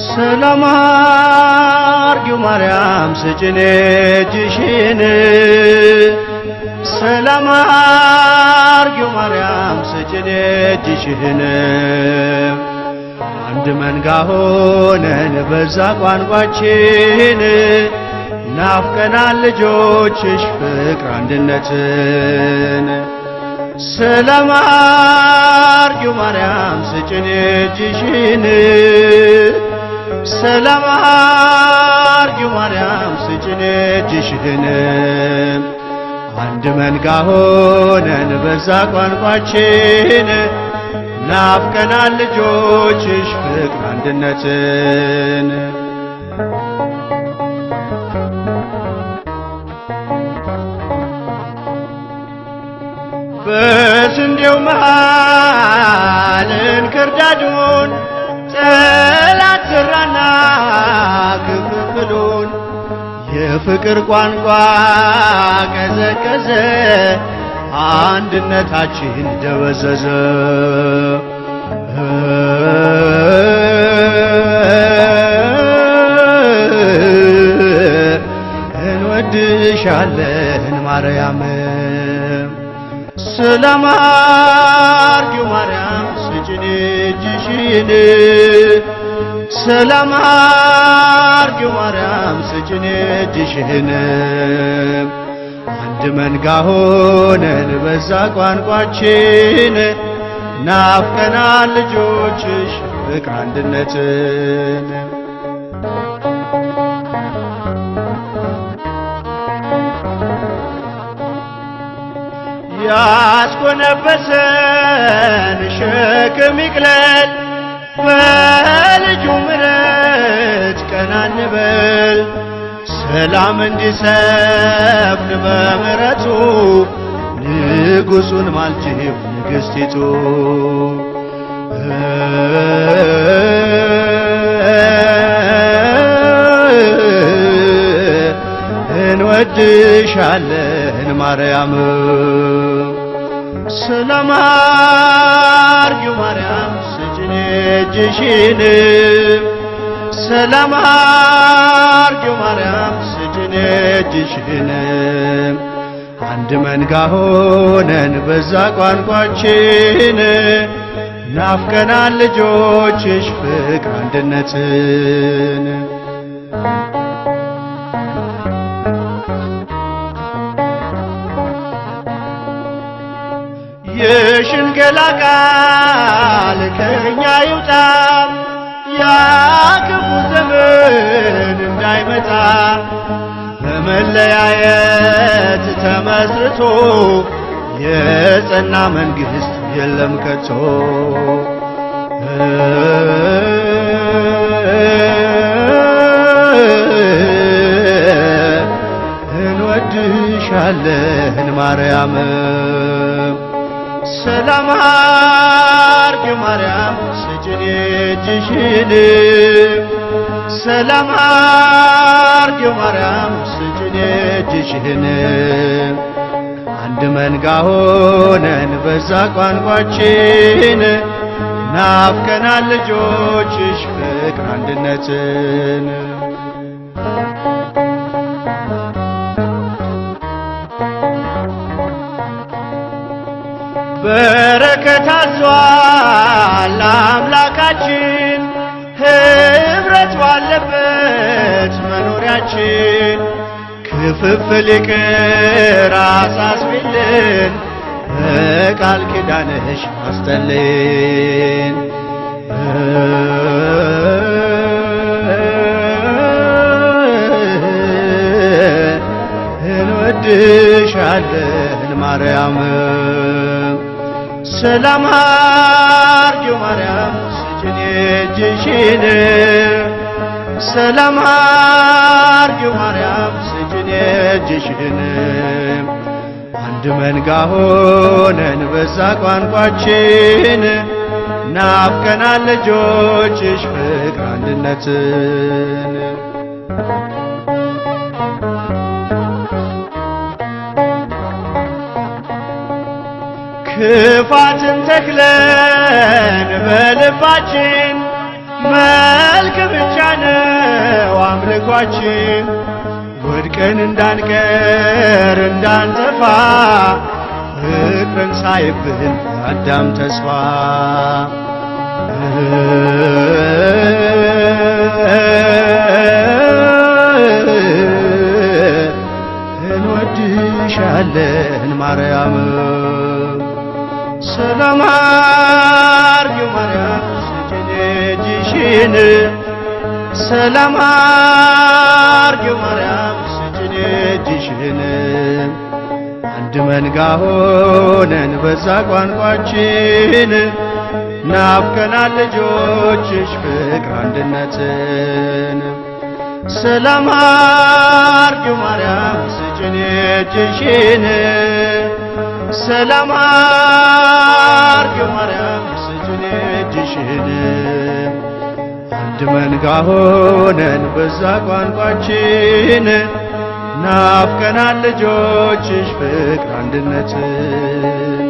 ሰላም አርጊው ማርያም ስጭኝ እጅሽን ሰላም አርጊው ማርያም ስጭኝ እጅሽን አንድ መንጋ ሆነን በዛ ቋንቋችን ናፍቀናል ልጆችሽ ፍቅር አንድነትን ሰላም አርጊው ማርያም ስጭኝ እጅሽን ሰላም አርጊው ማርያም ስጭኝ እጅሽን አንድ መንጋ ሆነን በዛ ቋንቋችን ናፍቀናል ልጆችሽ ፍቅር አንድነትን በስንዴው መሃል እንክርዳዱን ጠላት ዘራና ክፍፍሉን የፍቅር ቋንቋ ቀዘቀዘ አንድነታችን ደበዘዘ እንወድሻለን ማርያም ሰላም አርጊው ማርያም ስጭኝ እጅሽን ሰላም አርጊው ማርያም ስጭኝ እጅሽን አንድ መንጋ ሆነን በዛ ቋንቋችን ናፍቀናል ልጆችሽ ፍቅር አንድነትን ያስኮነበሰን ሸክም ይቅለል በልጁ ምሕረት ቀና እንበል ሰላም እንዲሰፍን በምሕረቱ ንጉሡን ማልጅብ ንግሥቲቱ እንወድሻለን ማርያም ሰላም አርጊው ማርያም ስጭኝ እጅሽን ሰላም አርጊው ማርያም ስጭኝ እጅሽን አንድ መንጋ ሆነን በዛ ቋንቋችን ናፍቀናል ልጆችሽ ፍቅር አንድነትን የሽንገላ ቃል ከኛ ይውጣ ያ ክፉ ዘመን እንዳይመጣ በመለያየት ተመስርቶ የጸና መንግሥት የለም ከቶ እንወድሻለን ማርያም ሰላም አርጊው ማርያም ስጭኝ እጅሽን ሰላም አርጊው ማርያም ስጭኝ እጅሽን አንድ መንጋ ሆነን በዛ ቋንቋችን ናፍቀናል ልጆችሽ ፍቅር አንድነትን በረከት አዟል አምላካችን ኅብረት ባለበት መኖሪያችን ክፍፍል ይቅር አሳስቢልን በቃል ኪዳንሽ አስጠልን እንወድሻለን ማርያም ሰላም እጅሽን ሰላም አርጊው ማርያም ስጭን እጅሽን አንድ መንጋ ሆነን በዛ ቋንቋችን ናፍቀናል ልጆችሽ ፍቅር አንድነትን ክፋትን ተክለን በልባችን መልክ ብቻ ነው አምልኳችን ወድቀን እንዳንቀር እንዳንጠፋ ፍቅርን ሳይብን አዳም ተስፋ እንወድሻለን ማርያም ሰላም አርጊው ማርያም ስጭን እጅሽን ሰላም አርጊው ማርያም ስጭን እጅሽን አንድ መንጋ ሆነን በዛ ቋንቋችን ናፍቀናል ልጆችሽ ፍቅር አንድነትን ሰላም አርጊው ማርያም ስጭን እጅሽን ሰላም አርጊው ማርያም ስጭን እጅሽን አንድ መንጋ ሆነን በዛ ቋንቋችን ናፍቀናል ልጆችሽ ፍቅር አንድነትን